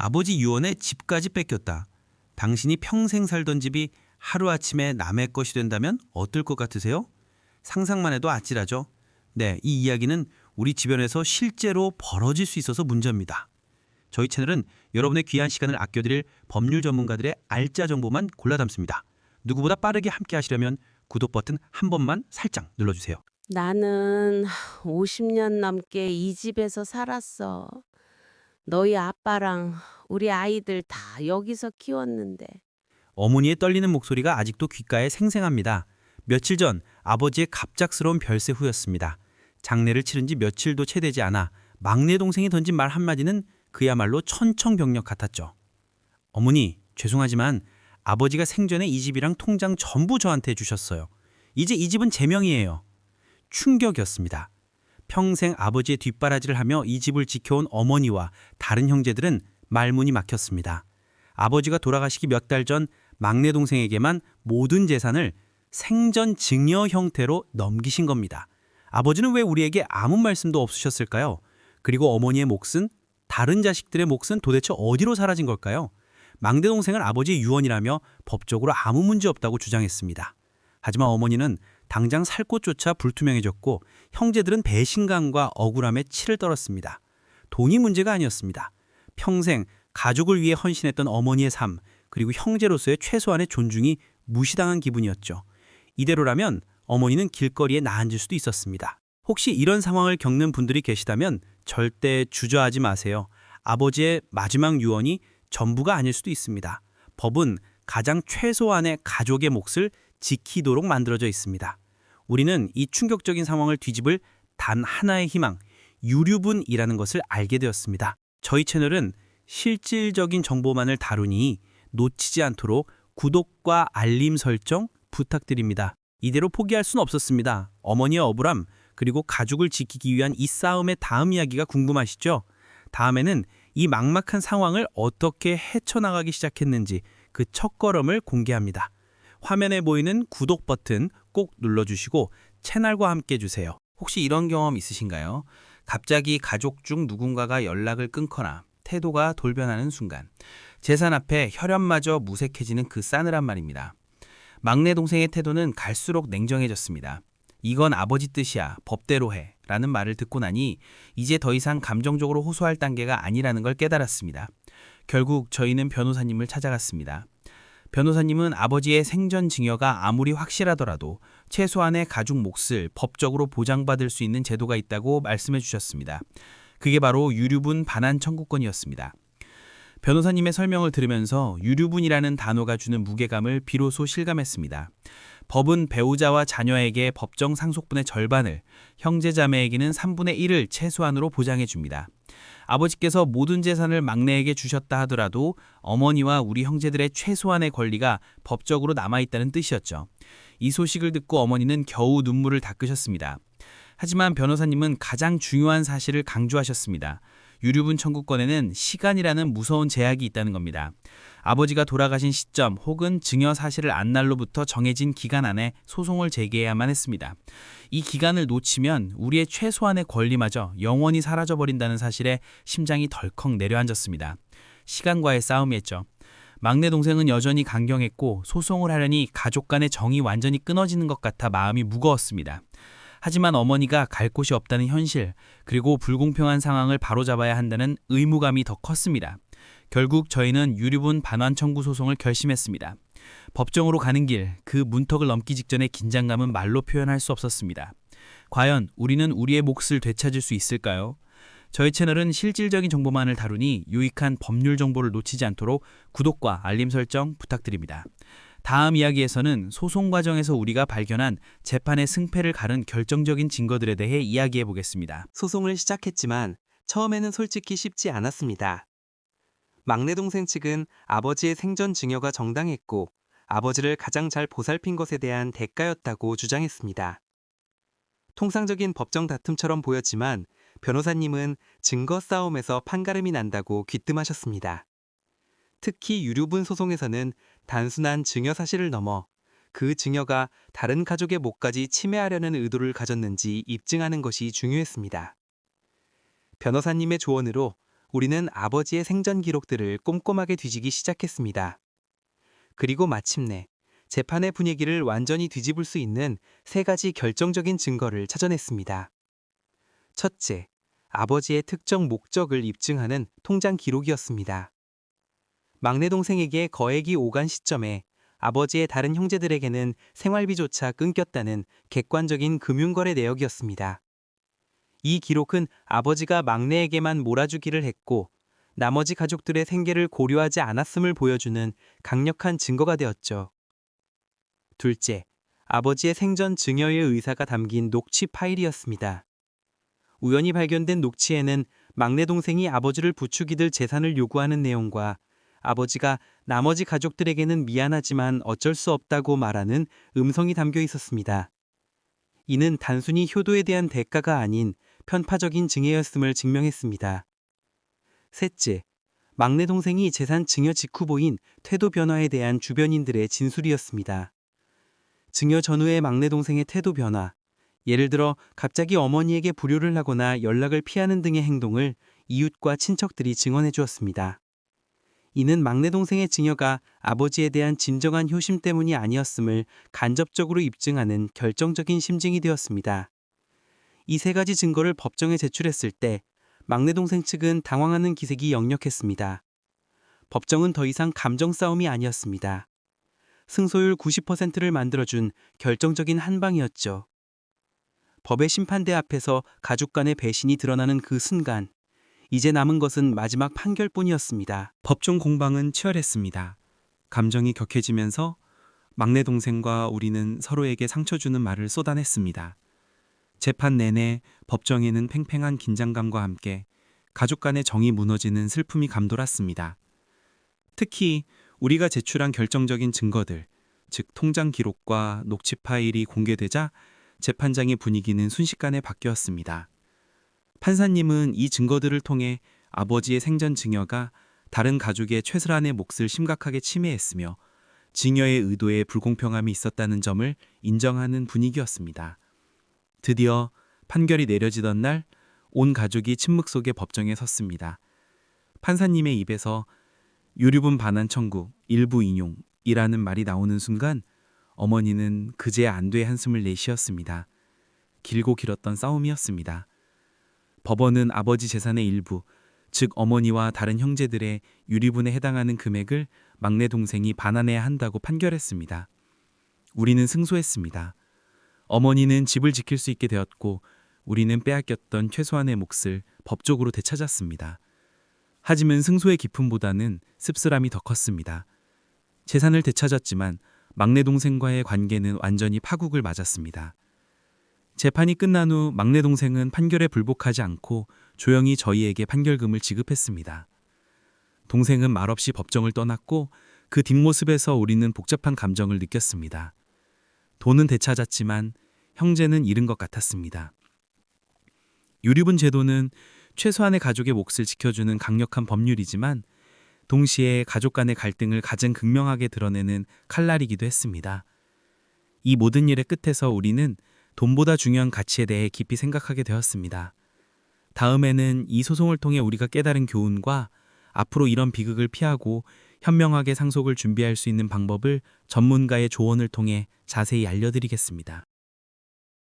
아버지 유언에 집까지 뺏겼다. 당신이 평생 살던 집이 하루아침에 남의 것이 된다면 어떨 것 같으세요? 상상만 해도 아찔하죠? 네, 이 이야기는 우리 주변에서 실제로 벌어질 수 있어서 문제입니다. 저희 채널은 여러분의 귀한 시간을 아껴드릴 법률 전문가들의 알짜 정보만 골라 담습니다. 누구보다 빠르게 함께 하시려면 구독 버튼 한 번만 살짝 눌러주세요. 나는 50년 넘게 이 집에서 살았어. 너희 아빠랑 우리 아이들 다 여기서 키웠는데. 어머니의 떨리는 목소리가 아직도 귓가에 생생합니다. 며칠 전 아버지의 갑작스러운 별세 후였습니다. 장례를 치른 지 며칠도 채 되지 않아 막내 동생이 던진 말 한마디는 그야말로 천청병력 같았죠. 어머니, 죄송하지만 아버지가 생전에 이 집이랑 통장 전부 저한테 주셨어요. 이제 이 집은 제 명이에요. 충격이었습니다. 평생 아버지의 뒷바라지를 하며 이 집을 지켜온 어머니와 다른 형제들은 말문이 막혔습니다. 아버지가 돌아가시기 몇 달 전 막내 동생에게만 모든 재산을 생전 증여 형태로 넘기신 겁니다. 아버지는 왜 우리에게 아무 말씀도 없으셨을까요? 그리고 어머니의 몫은, 다른 자식들의 몫은 도대체 어디로 사라진 걸까요? 막내 동생은 아버지의 유언이라며 법적으로 아무 문제 없다고 주장했습니다. 하지만 어머니는 당장 살 곳조차 불투명해졌고 형제들은 배신감과 억울함에 치를 떨었습니다. 돈이 문제가 아니었습니다. 평생 가족을 위해 헌신했던 어머니의 삶, 그리고 형제로서의 최소한의 존중이 무시당한 기분이었죠. 이대로라면 어머니는 길거리에 나앉을 수도 있었습니다. 혹시 이런 상황을 겪는 분들이 계시다면 절대 주저하지 마세요. 아버지의 마지막 유언이 전부가 아닐 수도 있습니다. 법은 가장 최소한의 가족의 몫을 지키도록 만들어져 있습니다. 우리는 이 충격적인 상황을 뒤집을 단 하나의 희망, 유류분이라는 것을 알게 되었습니다. 저희 채널은 실질적인 정보만을 다루니 놓치지 않도록 구독과 알림 설정 부탁드립니다. 이대로 포기할 순 없었습니다. 어머니의 억울함, 그리고 가족을 지키기 위한 이 싸움의 다음 이야기가 궁금하시죠? 다음에는 이 막막한 상황을 어떻게 헤쳐나가기 시작했는지 그 첫걸음을 공개합니다. 화면에 보이는 구독 버튼 꼭 눌러주시고 채널과 함께 해주세요. 혹시 이런 경험 있으신가요? 갑자기 가족 중 누군가가 연락을 끊거나 태도가 돌변하는 순간, 재산 앞에 혈연마저 무색해지는 그 싸늘한 말입니다. 막내 동생의 태도는 갈수록 냉정해졌습니다. 이건 아버지 뜻이야, 법대로 해 라는 말을 듣고 나니 이제 더 이상 감정적으로 호소할 단계가 아니라는 걸 깨달았습니다. 결국 저희는 변호사님을 찾아갔습니다. 변호사님은 아버지의 생전 증여가 아무리 확실하더라도 최소한의 가족 몫을 법적으로 보장받을 수 있는 제도가 있다고 말씀해 주셨습니다. 그게 바로 유류분 반환 청구권이었습니다. 변호사님의 설명을 들으면서 유류분이라는 단어가 주는 무게감을 비로소 실감했습니다. 법은 배우자와 자녀에게 법정 상속분의 절반을, 형제자매에게는 3분의 1을 최소한으로 보장해 줍니다. 아버지께서 모든 재산을 막내에게 주셨다 하더라도 어머니와 우리 형제들의 최소한의 권리가 법적으로 남아있다는 뜻이었죠. 이 소식을 듣고 어머니는 겨우 눈물을 닦으셨습니다. 하지만 변호사님은 가장 중요한 사실을 강조하셨습니다. 유류분 청구권에는 시간이라는 무서운 제약이 있다는 겁니다. 아버지가 돌아가신 시점 혹은 증여 사실을 안 날로부터 정해진 기간 안에 소송을 제기해야만 했습니다. 이 기간을 놓치면 우리의 최소한의 권리마저 영원히 사라져버린다는 사실에 심장이 덜컥 내려앉았습니다. 시간과의 싸움이었죠. 막내 동생은 여전히 강경했고 소송을 하려니 가족 간의 정이 완전히 끊어지는 것 같아 마음이 무거웠습니다. 하지만 어머니가 갈 곳이 없다는 현실, 그리고 불공평한 상황을 바로잡아야 한다는 의무감이 더 컸습니다. 결국 저희는 유류분 반환 청구 소송을 결심했습니다. 법정으로 가는 길, 그 문턱을 넘기 직전의 긴장감은 말로 표현할 수 없었습니다. 과연 우리는 우리의 몫을 되찾을 수 있을까요? 저희 채널은 실질적인 정보만을 다루니 유익한 법률 정보를 놓치지 않도록 구독과 알림 설정 부탁드립니다. 다음 이야기에서는 소송 과정에서 우리가 발견한 재판의 승패를 가른 결정적인 증거들에 대해 이야기해 보겠습니다. 소송을 시작했지만 처음에는 솔직히 쉽지 않았습니다. 막내 동생 측은 아버지의 생전 증여가 정당했고 아버지를 가장 잘 보살핀 것에 대한 대가였다고 주장했습니다. 통상적인 법정 다툼처럼 보였지만 변호사님은 증거 싸움에서 판가름이 난다고 귀뜸하셨습니다. 특히 유류분 소송에서는 단순한 증여 사실을 넘어 그 증여가 다른 가족의 몫까지 침해하려는 의도를 가졌는지 입증하는 것이 중요했습니다. 변호사님의 조언으로 우리는 아버지의 생전 기록들을 꼼꼼하게 뒤지기 시작했습니다. 그리고 마침내 재판의 분위기를 완전히 뒤집을 수 있는 3가지 결정적인 증거를 찾아냈습니다. 첫째, 아버지의 특정 목적을 입증하는 통장 기록이었습니다. 막내 동생에게 거액이 오간 시점에 아버지의 다른 형제들에게는 생활비조차 끊겼다는 객관적인 금융거래 내역이었습니다. 이 기록은 아버지가 막내에게만 몰아주기를 했고 나머지 가족들의 생계를 고려하지 않았음을 보여주는 강력한 증거가 되었죠. 둘째, 아버지의 생전 증여의 의사가 담긴 녹취 파일이었습니다. 우연히 발견된 녹취에는 막내 동생이 아버지를 부추기들 재산을 요구하는 내용과 아버지가 나머지 가족들에게는 미안하지만 어쩔 수 없다고 말하는 음성이 담겨 있었습니다. 이는 단순히 효도에 대한 대가가 아닌 편파적인 증여였음을 증명했습니다. 셋째, 막내 동생이 재산 증여 직후 보인 태도 변화에 대한 주변인들의 진술이었습니다. 증여 전후의 막내 동생의 태도 변화, 예를 들어 갑자기 어머니에게 불효를 하거나 연락을 피하는 등의 행동을 이웃과 친척들이 증언해 주었습니다. 이는 막내 동생의 증여가 아버지에 대한 진정한 효심 때문이 아니었음을 간접적으로 입증하는 결정적인 심증이 되었습니다. 이 3가지 증거를 법정에 제출했을 때 막내 동생 측은 당황하는 기색이 역력했습니다. 법정은 더 이상 감정 싸움이 아니었습니다. 승소율 90%를 만들어준 결정적인 한방이었죠. 법의 심판대 앞에서 가족 간의 배신이 드러나는 그 순간, 이제 남은 것은 마지막 판결뿐이었습니다. 법정 공방은 치열했습니다. 감정이 격해지면서 막내 동생과 우리는 서로에게 상처 주는 말을 쏟아냈습니다. 재판 내내 법정에는 팽팽한 긴장감과 함께 가족 간의 정이 무너지는 슬픔이 감돌았습니다. 특히 우리가 제출한 결정적인 증거들, 즉 통장 기록과 녹취 파일이 공개되자 재판장의 분위기는 순식간에 바뀌었습니다. 판사님은 이 증거들을 통해 아버지의 생전 증여가 다른 가족의 최슬한의 몫을 심각하게 침해했으며 증여의 의도에 불공평함이 있었다는 점을 인정하는 분위기였습니다. 드디어 판결이 내려지던 날, 온 가족이 침묵 속에 법정에 섰습니다. 판사님의 입에서 유류분 반환 청구, 일부 인용이라는 말이 나오는 순간 어머니는 그제야 안도의 한숨을 내쉬었습니다. 길고 길었던 싸움이었습니다. 법원은 아버지 재산의 일부, 즉 어머니와 다른 형제들의 유류분에 해당하는 금액을 막내 동생이 반환해야 한다고 판결했습니다. 우리는 승소했습니다. 어머니는 집을 지킬 수 있게 되었고 우리는 빼앗겼던 최소한의 몫을 법적으로 되찾았습니다. 하지만 승소의 기쁨보다는 씁쓸함이 더 컸습니다. 재산을 되찾았지만 막내 동생과의 관계는 완전히 파국을 맞았습니다. 재판이 끝난 후 막내 동생은 판결에 불복하지 않고 조용히 저희에게 판결금을 지급했습니다. 동생은 말없이 법정을 떠났고 그 뒷모습에서 우리는 복잡한 감정을 느꼈습니다. 돈은 되찾았지만 형제는 잃은 것 같았습니다. 유류분 제도는 최소한의 가족의 몫을 지켜주는 강력한 법률이지만 동시에 가족 간의 갈등을 가장 극명하게 드러내는 칼날이기도 했습니다. 이 모든 일의 끝에서 우리는 돈보다 중요한 가치에 대해 깊이 생각하게 되었습니다. 다음에는 이 소송을 통해 우리가 깨달은 교훈과 앞으로 이런 비극을 피하고 현명하게 상속을 준비할 수 있는 방법을 전문가의 조언을 통해 자세히 알려드리겠습니다.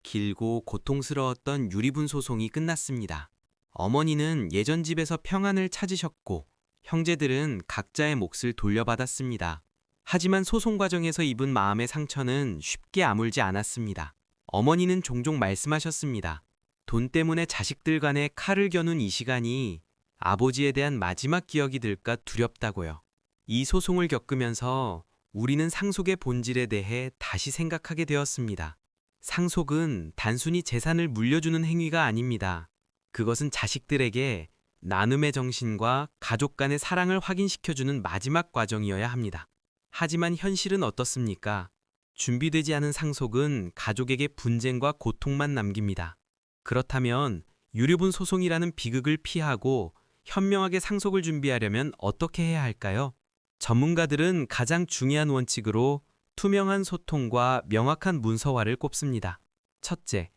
길고 고통스러웠던 유리분 소송이 끝났습니다. 어머니는 예전 집에서 평안을 찾으셨고 형제들은 각자의 몫을 돌려받았습니다. 하지만 소송 과정에서 입은 마음의 상처는 쉽게 아물지 않았습니다. 어머니는 종종 말씀하셨습니다. 돈 때문에 자식들 간에 칼을 겨눈 이 시간이 아버지에 대한 마지막 기억이 될까 두렵다고요. 이 소송을 겪으면서 우리는 상속의 본질에 대해 다시 생각하게 되었습니다. 상속은 단순히 재산을 물려주는 행위가 아닙니다. 그것은 자식들에게 나눔의 정신과 가족 간의 사랑을 확인시켜주는 마지막 과정이어야 합니다. 하지만 현실은 어떻습니까? 준비되지 않은 상속은 가족에게 분쟁과 고통만 남깁니다. 그렇다면 유류분 소송이라는 비극을 피하고 현명하게 상속을 준비하려면 어떻게 해야 할까요? 전문가들은 가장 중요한 원칙으로 투명한 소통과 명확한 문서화를 꼽습니다. 첫째,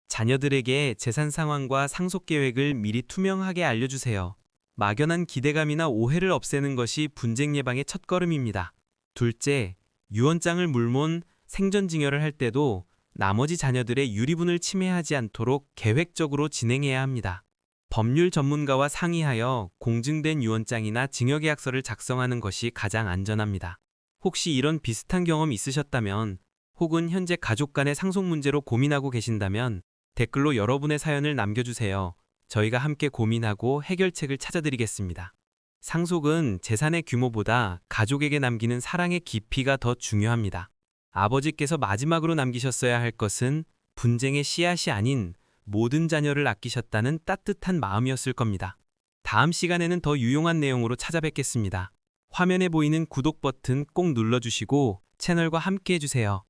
자녀들에게 재산 상황과 상속 계획을 미리 투명하게 알려주세요. 막연한 기대감이나 오해를 없애는 것이 분쟁 예방의 첫걸음입니다. 둘째, 유언장을 물몬 생전증여를 할 때도 나머지 자녀들의 유리분을 침해하지 않도록 계획적으로 진행해야 합니다. 법률 전문가와 상의하여 공증된 유언장이나 증여계약서를 작성하는 것이 가장 안전합니다. 혹시 이런 비슷한 경험 있으셨다면 혹은 현재 가족 간의 상속 문제로 고민하고 계신다면 댓글로 여러분의 사연을 남겨주세요. 저희가 함께 고민하고 해결책을 찾아드리겠습니다. 상속은 재산의 규모보다 가족에게 남기는 사랑의 깊이가 더 중요합니다. 아버지께서 마지막으로 남기셨어야 할 것은 분쟁의 씨앗이 아닌 모든 자녀를 아끼셨다는 따뜻한 마음이었을 겁니다. 다음 시간에는 더 유용한 내용으로 찾아뵙겠습니다. 화면에 보이는 구독 버튼 꼭 눌러주시고 채널과 함께 해주세요.